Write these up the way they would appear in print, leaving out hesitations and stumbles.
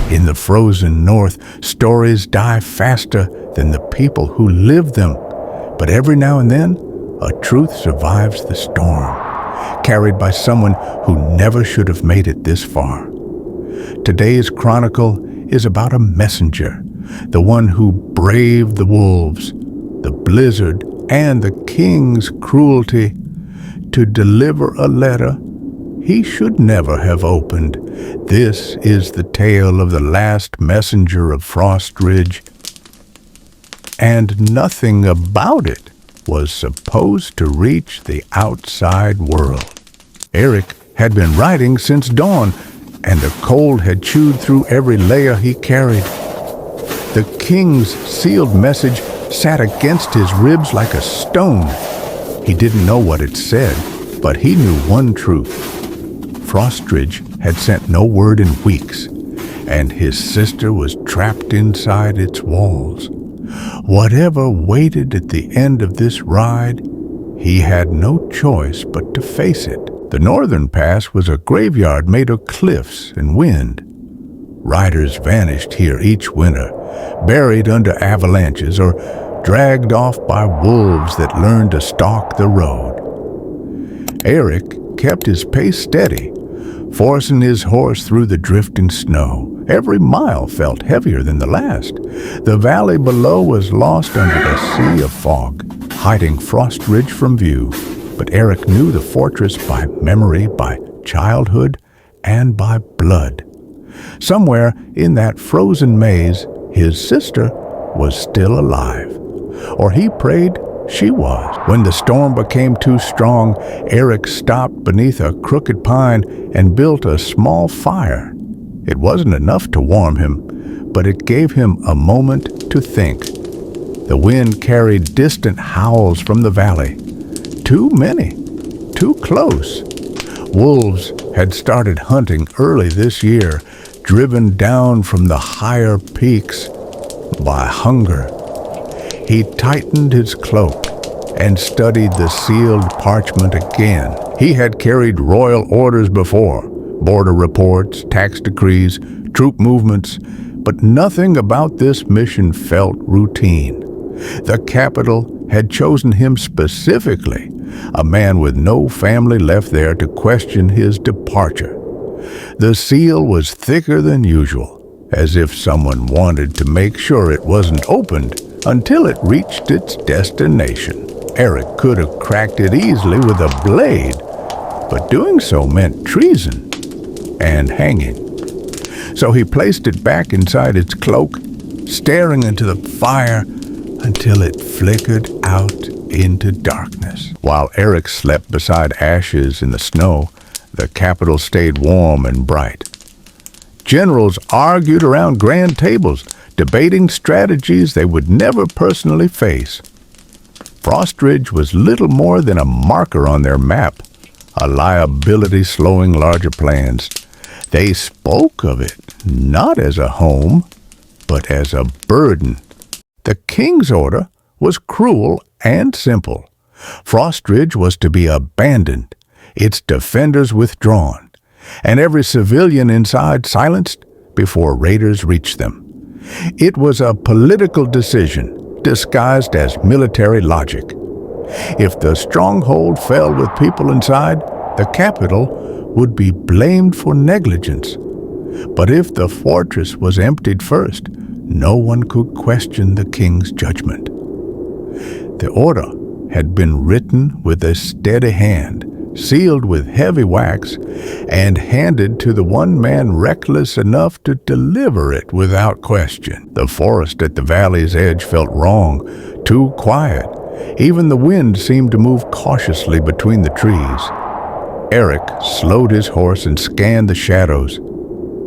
In the frozen north, stories die faster than the people who live them. But every now and then, a truth survives the storm, carried by someone who never should have made it this far. Today's chronicle is about a messenger, the one who braved the wolves, the blizzard, and the king's cruelty to deliver a letter he should never have opened. This is the tale of the last messenger of Frostridge, and nothing about it was supposed to reach the outside world. Eirik had been writing since dawn, and the cold had chewed through every layer he carried. The king's sealed message sat against his ribs like a stone. He didn't know what it said, but he knew one truth. Frostridge had sent no word in weeks, and his sister was trapped inside its walls. Whatever waited at the end of this ride, he had no choice but to face it. The northern pass was a graveyard made of cliffs and wind. Riders vanished here each winter, buried under avalanches or dragged off by wolves that learned to stalk the road. Eirik kept his pace steady, forcing his horse through the drifting snow. Every mile felt heavier than the last. The valley below was lost under a sea of fog, hiding Frostridge from view. But Eirik knew the fortress by memory, by childhood, and by blood. Somewhere in that frozen maze, his sister was still alive. Or he prayed she was. When the storm became too strong, Eirik stopped beneath a crooked pine and built a small fire. It wasn't enough to warm him, but it gave him a moment to think. The wind carried distant howls from the valley. Too many, too close. Wolves had started hunting early this year, driven down from the higher peaks by hunger. He tightened his cloak and studied the sealed parchment again. He had carried royal orders before, border reports, tax decrees, troop movements, but nothing about this mission felt routine. The capital had chosen him specifically, a man with no family left there to question his departure. The seal was thicker than usual, as if someone wanted to make sure it wasn't opened until it reached its destination. Eirik could have cracked it easily with a blade, but doing so meant treason and hanging. So he placed it back inside its cloak, staring into the fire until it flickered out into darkness. While Eirik slept beside ashes in the snow, the capital stayed warm and bright. Generals argued around grand tables, debating strategies they would never personally face. Frostridge was little more than a marker on their map, a liability slowing larger plans. They spoke of it not as a home, but as a burden. The king's order was cruel and simple. Frostridge was to be abandoned, its defenders withdrawn, and every civilian inside silenced before raiders reached them. It was a political decision disguised as military logic. If the stronghold fell with people inside, the capital would be blamed for negligence. But if the fortress was emptied first, no one could question the king's judgment. The order had been written with a steady hand, sealed with heavy wax, and handed to the one man reckless enough to deliver it without question. The forest at the valley's edge felt wrong, too quiet. Even the wind seemed to move cautiously between the trees. Eirik slowed his horse and scanned the shadows.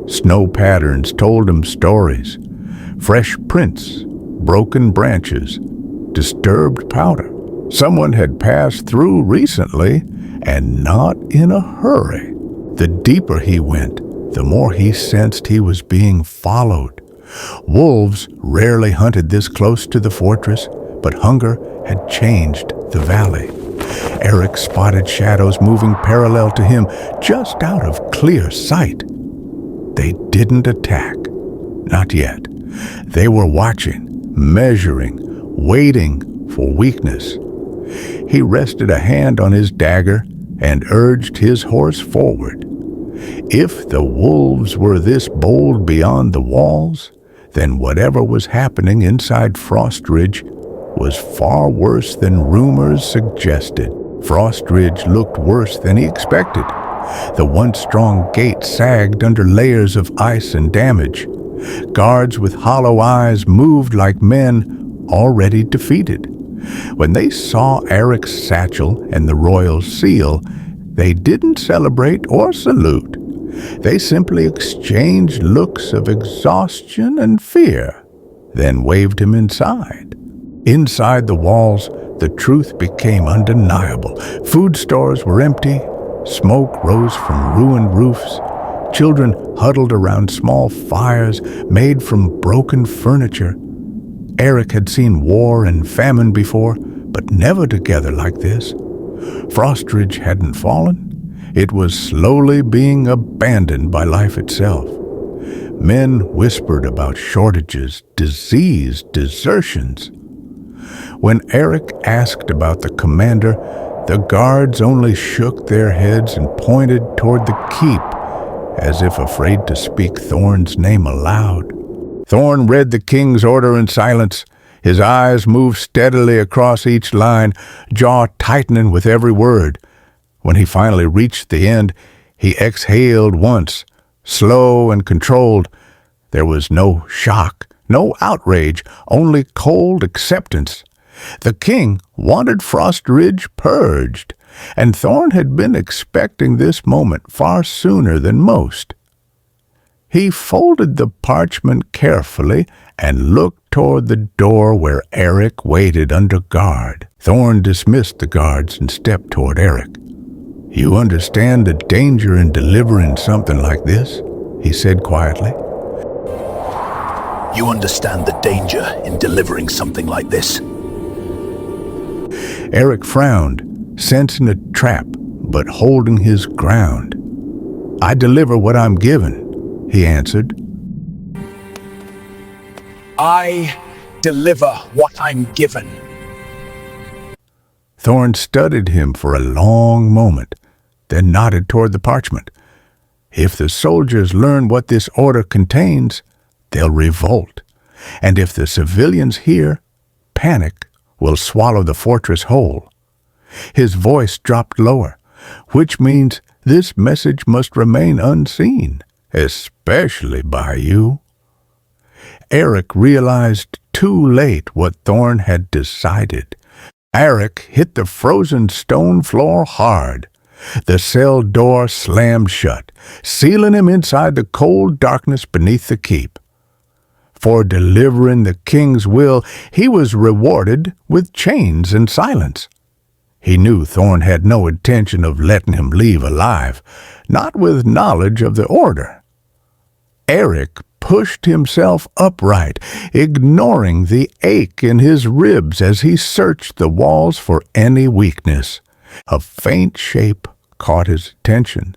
Snow patterns told him stories. Fresh prints, broken branches, disturbed powder. Someone had passed through recently, and not in a hurry. The deeper he went, the more he sensed he was being followed. Wolves rarely hunted this close to the fortress, but hunger had changed the valley. Eirik spotted shadows moving parallel to him, just out of clear sight. They didn't attack, Not yet. They were watching, measuring, waiting for weakness. He rested a hand on his dagger and urged his horse forward. If the wolves were this bold beyond the walls, then whatever was happening inside Frostridge was far worse than rumors suggested. Frostridge looked worse than he expected. The once strong gate sagged under layers of ice and damage. Guards with hollow eyes moved like men already defeated. When they saw Eirik's satchel and the royal seal, they didn't celebrate or salute. They simply exchanged looks of exhaustion and fear, then waved him inside. Inside the walls, the truth became undeniable. Food stores were empty. Smoke rose from ruined roofs. Children huddled around small fires made from broken furniture. Eirik had seen war and famine before, but never together like this. Frostridge hadn't fallen. It was slowly being abandoned by life itself. Men whispered about shortages, disease, desertions. When Eirik asked about the commander, the guards only shook their heads and pointed toward the keep, as if afraid to speak Thorn's name aloud. Thorn read the king's order in silence. His eyes moved steadily across each line, jaw tightening with every word. When he finally reached the end, he exhaled once, slow and controlled. There was no shock, no outrage, only cold acceptance. The king wanted Frostridge purged, and Thorn had been expecting this moment far sooner than most. He folded the parchment carefully and looked toward the door where Eirik waited under guard. Thorn dismissed the guards and stepped toward Eirik. "You understand the danger in delivering something like this?" he said quietly. You understand the danger in delivering something like this? Eirik frowned, sensing a trap, but holding his ground. "I deliver what I'm given," he answered. I deliver what I'm given. Thorn studied him for a long moment, then nodded toward the parchment. "If the soldiers learn what this order contains, they'll revolt. And if the civilians hear, panic will swallow the fortress whole." His voice dropped lower, which means this message must remain unseen, especially by you. Eirik realized too late what Thorn had decided. Eirik hit the frozen stone floor hard. The cell door slammed shut, sealing him inside the cold darkness beneath the keep. For delivering the king's will, he was rewarded with chains and silence. He knew Thorn had no intention of letting him leave alive, not with knowledge of the order. Eirik pushed himself upright, ignoring the ache in his ribs as he searched the walls for any weakness. A faint shape caught his attention,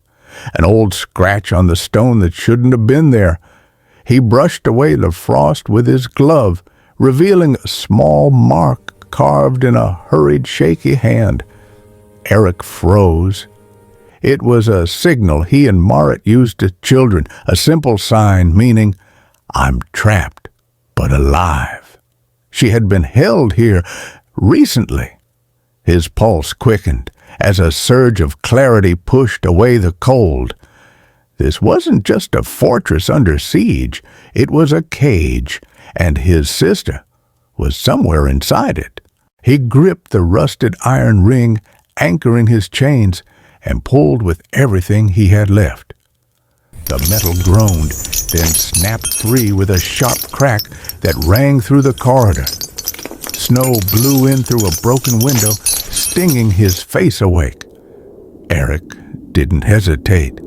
an old scratch on the stone that shouldn't have been there. He brushed away the frost with his glove, revealing a small mark carved in a hurried, shaky hand. Eirik froze. It was a signal he and Marit used as children, a simple sign meaning, "I'm trapped, but alive." She had been held here recently. His pulse quickened as a surge of clarity pushed away the cold. This wasn't just a fortress under siege, it was a cage, and his sister was somewhere inside it. He gripped the rusted iron ring, anchoring his chains, and pulled with everything he had left. The metal groaned, then snapped free with a sharp crack that rang through the corridor. Snow blew in through a broken window, stinging his face awake. Eirik didn't hesitate.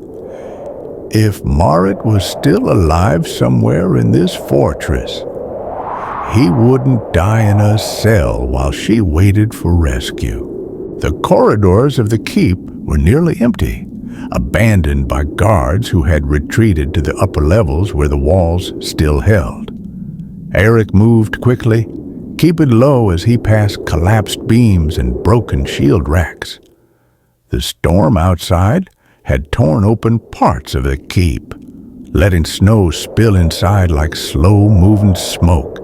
If Marit was still alive somewhere in this fortress, he wouldn't die in a cell while she waited for rescue. The corridors of the keep were nearly empty. abandoned by guards who had retreated to the upper levels where the walls still held. Eirik moved quickly, keeping low as he passed collapsed beams and broken shield racks. The storm outside had torn open parts of the keep, letting snow spill inside like slow-moving smoke.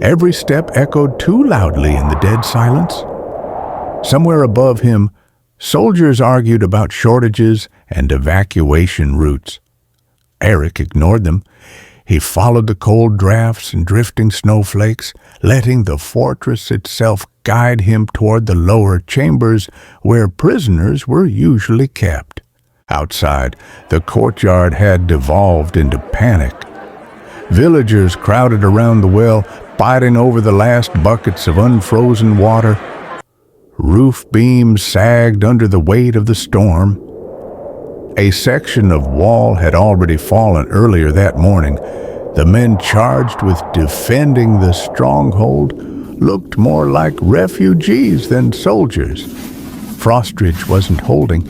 Every step echoed too loudly in the dead silence. Somewhere above him, soldiers argued about shortages and evacuation routes. Eirik ignored them. He followed the cold drafts and drifting snowflakes, letting the fortress itself guide him toward the lower chambers where prisoners were usually kept. Outside, the courtyard had devolved into panic. Villagers crowded around the well, fighting over the last buckets of unfrozen water. Roof beams sagged under the weight of the storm. A section of wall had already fallen earlier that morning. The men charged with defending the stronghold looked more like refugees than soldiers. Frostridge wasn't holding.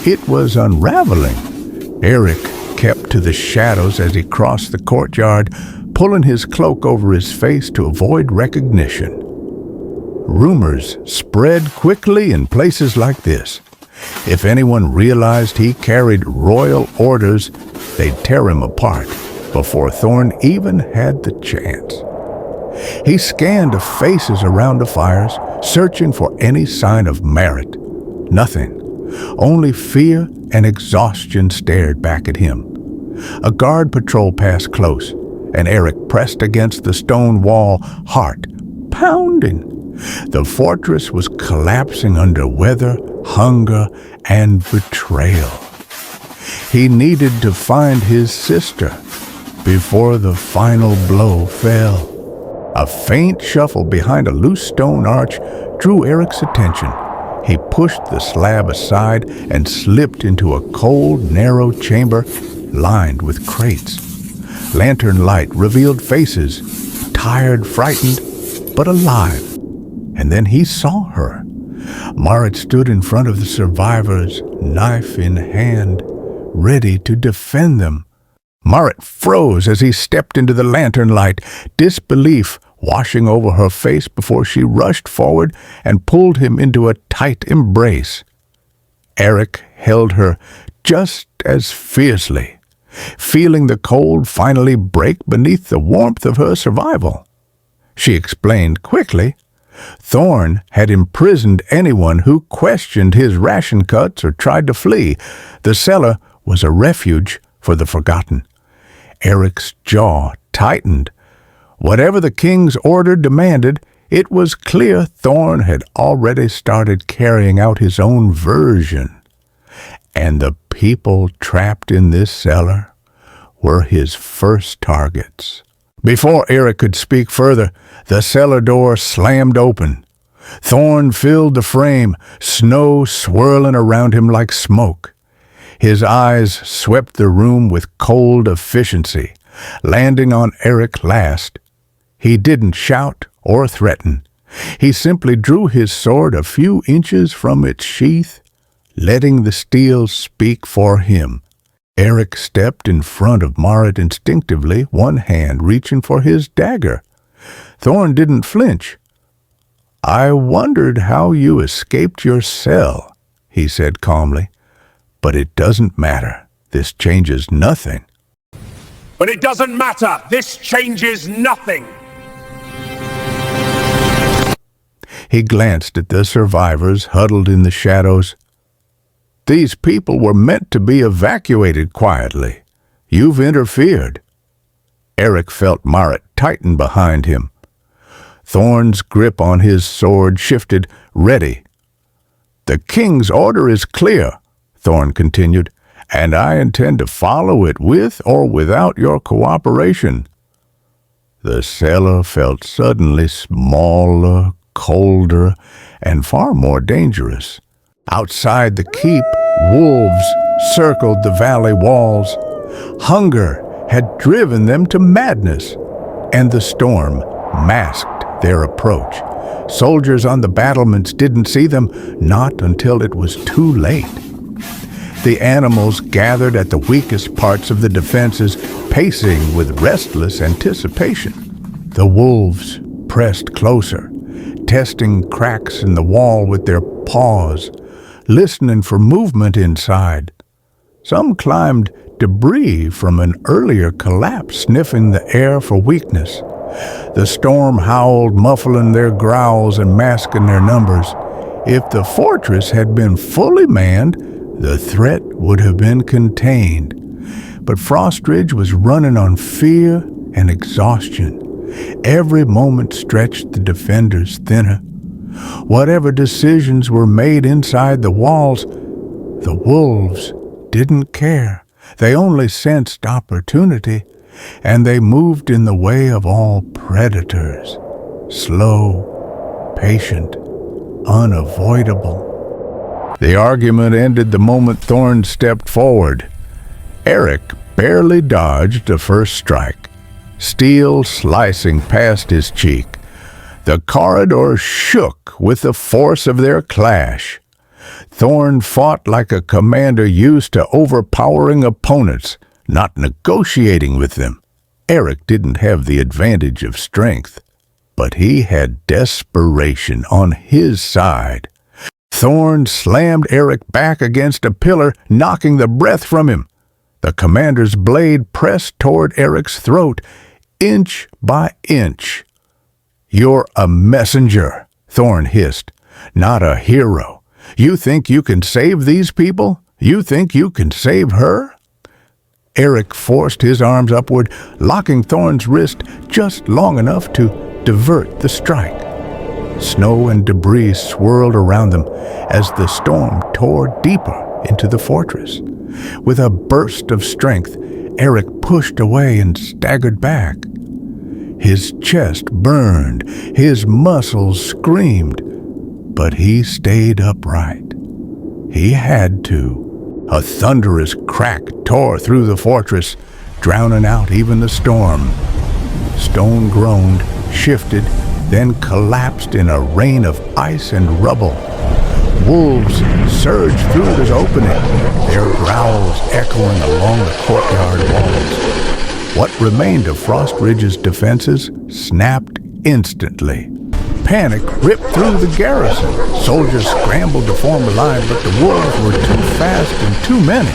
It was unraveling. Eirik kept to the shadows as he crossed the courtyard, pulling his cloak over his face to avoid recognition. Rumors spread quickly in places like this. If anyone realized he carried royal orders, they'd tear him apart before Thorn even had the chance. He scanned the faces around the fires, searching for any sign of merit. Nothing. Only fear and exhaustion stared back at him. A guard patrol passed close, and Eirik pressed against the stone wall, heart pounding. The fortress was collapsing under weather, hunger, and betrayal. He needed to find his sister before the final blow fell. A faint shuffle behind a loose stone arch drew Eirik's attention. He pushed the slab aside and slipped into a cold, narrow chamber lined with crates. Lantern light revealed faces, tired, frightened, but alive. And then he saw her. Marit stood in front of the survivors, knife in hand, ready to defend them. Marit froze as he stepped into the lantern light, disbelief washing over her face before she rushed forward and pulled him into a tight embrace. Eirik held her just as fiercely, feeling the cold finally break beneath the warmth of her survival. She explained quickly. Thorn had imprisoned anyone who questioned his ration cuts or tried to flee. The cellar was a refuge for the forgotten. Eirik's jaw tightened. Whatever the king's order demanded, it was clear Thorn had already started carrying out his own version. And the people trapped in this cellar were his first targets. Before Eirik could speak further, the cellar door slammed open. Thorn filled the frame, snow swirling around him like smoke. His eyes swept the room with cold efficiency, landing on Eirik last. He didn't shout or threaten. He simply drew his sword a few inches from its sheath, letting the steel speak for him. Eirik stepped in front of Marit instinctively, one hand reaching for his dagger. Thorn didn't flinch. "I wondered how you escaped your cell," he said calmly. "But it doesn't matter. This changes nothing." But it doesn't matter. This changes nothing. He glanced at the survivors huddled in the shadows. "These people were meant to be evacuated quietly. You've interfered." Eirik felt Marit tighten behind him. Thorn's grip on his sword shifted, ready. "The king's order is clear," Thorn continued, "and I intend to follow it with or without your cooperation." The cellar felt suddenly smaller, colder, and far more dangerous. Outside the keep, wolves circled the valley walls. Hunger had driven them to madness, and the storm masked their approach. Soldiers on the battlements didn't see them, not until it was too late. The animals gathered at the weakest parts of the defenses, pacing with restless anticipation. The wolves pressed closer, testing cracks in the wall with their paws, listening for movement inside. Some climbed debris from an earlier collapse, sniffing the air for weakness. The storm howled, muffling their growls and masking their numbers. If the fortress had been fully manned, the threat would have been contained. But Frostridge was running on fear and exhaustion. Every moment stretched the defenders thinner. Whatever decisions were made inside the walls, the wolves didn't care. They only sensed opportunity, and they moved in the way of all predators. Slow, patient, unavoidable. The argument ended the moment Thorn stepped forward. Eirik barely dodged the first strike, steel slicing past his cheek. The corridor shook with the force of their clash. Thorn fought like a commander used to overpowering opponents, not negotiating with them. Eirik didn't have the advantage of strength, but he had desperation on his side. Thorn slammed Eirik back against a pillar, knocking the breath from him. The commander's blade pressed toward Eirik's throat, inch by inch. "You're a messenger," Thorn hissed, "not a hero. You think you can save these people? You think you can save her?" Eirik forced his arms upward, locking Thorn's wrist just long enough to divert the strike. Snow and debris swirled around them as the storm tore deeper into the fortress. With a burst of strength, Eirik pushed away and staggered back. His chest burned, his muscles screamed, but he stayed upright. He had to. A thunderous crack tore through the fortress, drowning out even the storm. Stone groaned, shifted, then collapsed in a rain of ice and rubble. Wolves surged through this opening, their growls echoing along the courtyard walls. What remained of Frostridge's defenses snapped instantly. Panic ripped through the garrison. Soldiers scrambled to form a line, but the wolves were too fast and too many.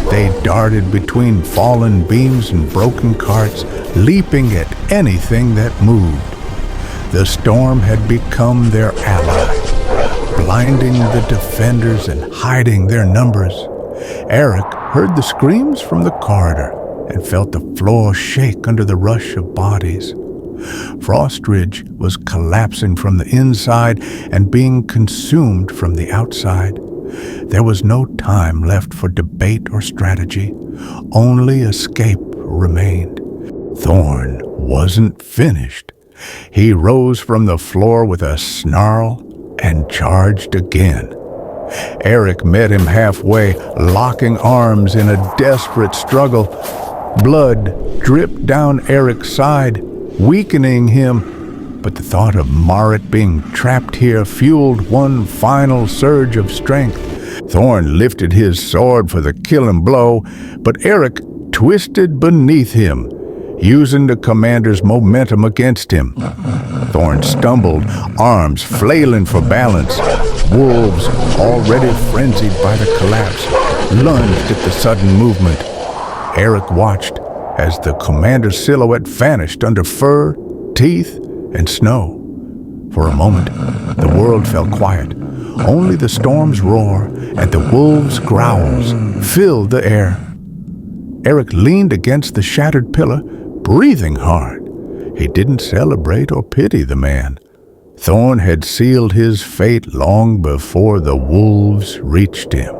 They darted between fallen beams and broken carts, leaping at anything that moved. The storm had become their ally, blinding the defenders and hiding their numbers. Eirik heard the screams from the corridor and felt the floor shake under the rush of bodies. Frostridge was collapsing from the inside and being consumed from the outside. There was no time left for debate or strategy. Only escape remained. Thorn wasn't finished. He rose from the floor with a snarl and charged again. Eirik met him halfway, locking arms in a desperate struggle. Blood dripped down Eirik's side, weakening him, but the thought of Marit being trapped here fueled one final surge of strength. Thorn lifted his sword for the killing blow, but Eirik twisted beneath him, using the commander's momentum against him. Thorn stumbled, arms flailing for balance. Wolves, already frenzied by the collapse, lunged at the sudden movement. Eirik watched as the commander's silhouette vanished under fur, teeth, and snow. For a moment, the world fell quiet. Only the storm's roar and the wolves' growls filled the air. Eirik leaned against the shattered pillar, breathing hard. He didn't celebrate or pity the man. Thorn had sealed his fate long before the wolves reached him.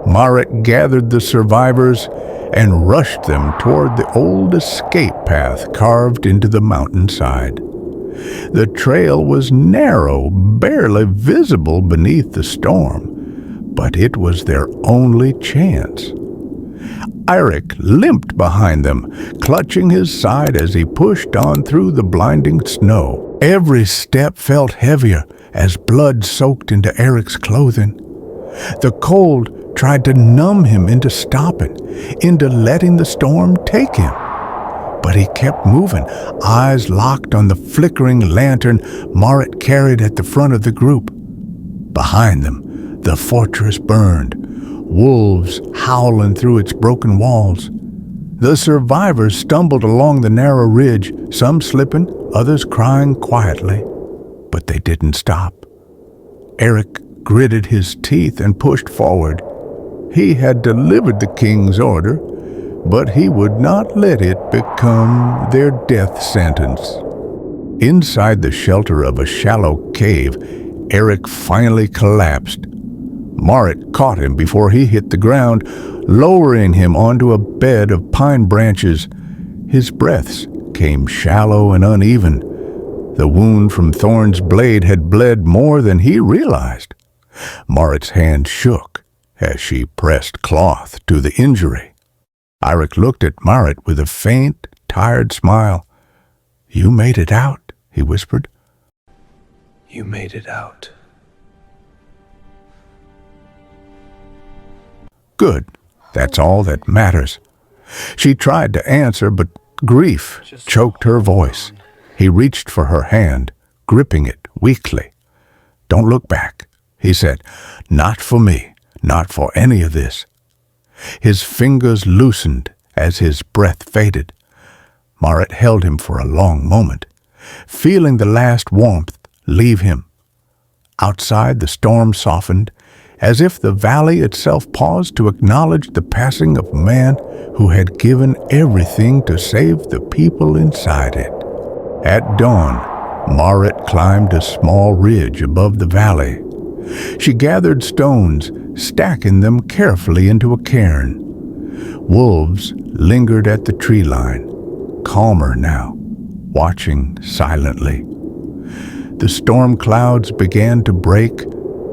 Marit gathered the survivors and rushed them toward the old escape path carved into the mountainside. The trail was narrow, barely visible beneath the storm, but it was their only chance. Eirik limped behind them, clutching his side as he pushed on through the blinding snow. Every step felt heavier as blood soaked into Eirik's clothing. The cold tried to numb him into stopping, into letting the storm take him. But he kept moving, eyes locked on the flickering lantern Marit carried at the front of the group. Behind them, the fortress burned, wolves howling through its broken walls. The survivors stumbled along the narrow ridge, some slipping, others crying quietly. But they didn't stop. Eirik gritted his teeth and pushed forward. He had delivered the king's order, but he would not let it become their death sentence. Inside the shelter of a shallow cave, Eirik finally collapsed. Marit caught him before he hit the ground, lowering him onto a bed of pine branches. His breaths came shallow and uneven. The wound from Thorn's blade had bled more than he realized. Marit's hand shook as she pressed cloth to the injury. Eirik looked at Marit with a faint, tired smile. "You made it out," he whispered. You made it out. Good. That's all that matters. She tried to answer, but grief choked her voice. He reached for her hand, gripping it weakly. "Don't look back," he said. "Not for me, not for any of this." His fingers loosened as his breath faded. Marit held him for a long moment, feeling the last warmth leave him. Outside, the storm softened, as if the valley itself paused to acknowledge the passing of a man who had given everything to save the people inside it. At dawn, Marit climbed a small ridge above the valley. She gathered stones, stacking them carefully into a cairn. Wolves lingered at the tree line, calmer now, watching silently. The storm clouds began to break,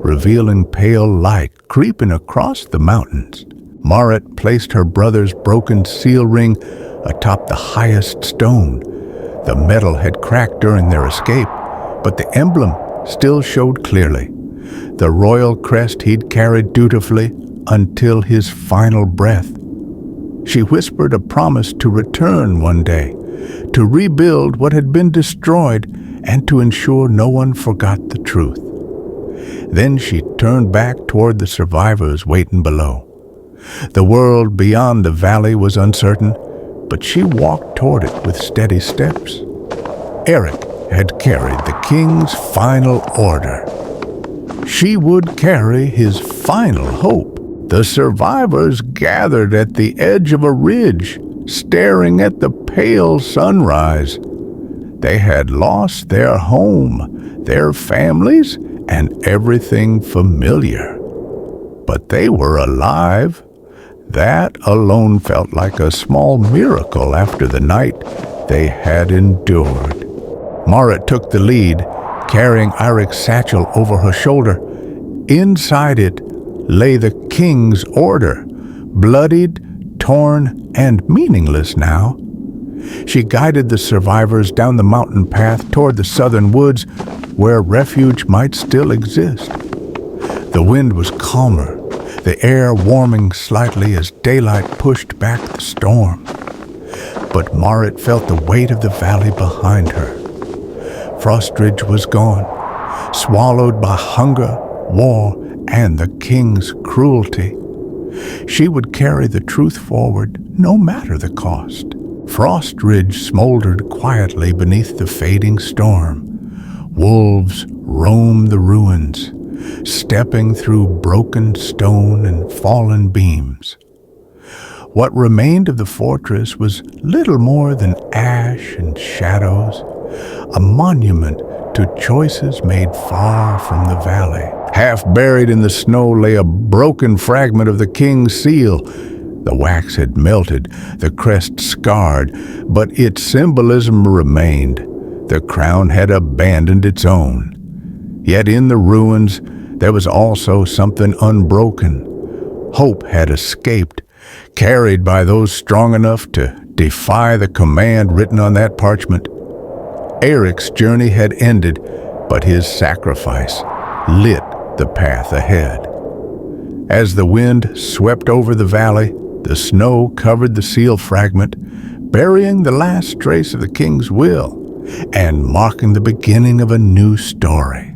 revealing pale light creeping across the mountains. Marit placed her brother's broken seal ring atop the highest stone. The metal had cracked during their escape, but the emblem still showed clearly. The royal crest he'd carried dutifully until his final breath. She whispered a promise to return one day, to rebuild what had been destroyed, and to ensure no one forgot the truth. Then she turned back toward the survivors waiting below. The world beyond the valley was uncertain, but she walked toward it with steady steps. Eirik had carried the king's final order. She would carry his final hope. The survivors gathered at the edge of a ridge, staring at the pale sunrise. They had lost their home, their families, and everything familiar. But they were alive. That alone felt like a small miracle after the night they had endured. Marit took the lead, carrying Eirik's satchel over her shoulder. Inside it lay the king's order, bloodied, torn, and meaningless now. She guided the survivors down the mountain path toward the southern woods, where refuge might still exist. The wind was calmer, the air warming slightly as daylight pushed back the storm. But Marit felt the weight of the valley behind her. Frostridge was gone, swallowed by hunger, war, and the king's cruelty. She would carry the truth forward, no matter the cost. Frostridge smoldered quietly beneath the fading storm. Wolves roamed the ruins, stepping through broken stone and fallen beams. What remained of the fortress was little more than ash and shadows, a monument to choices made far from the valley. Half buried in the snow lay a broken fragment of the king's seal. The wax had melted, the crest scarred, but its symbolism remained. The crown had abandoned its own. Yet in the ruins, there was also something unbroken. Hope had escaped, carried by those strong enough to defy the command written on that parchment. Eirik's journey had ended, but his sacrifice lit the path ahead. As the wind swept over the valley, the snow covered the seal fragment, burying the last trace of the king's will and marking the beginning of a new story.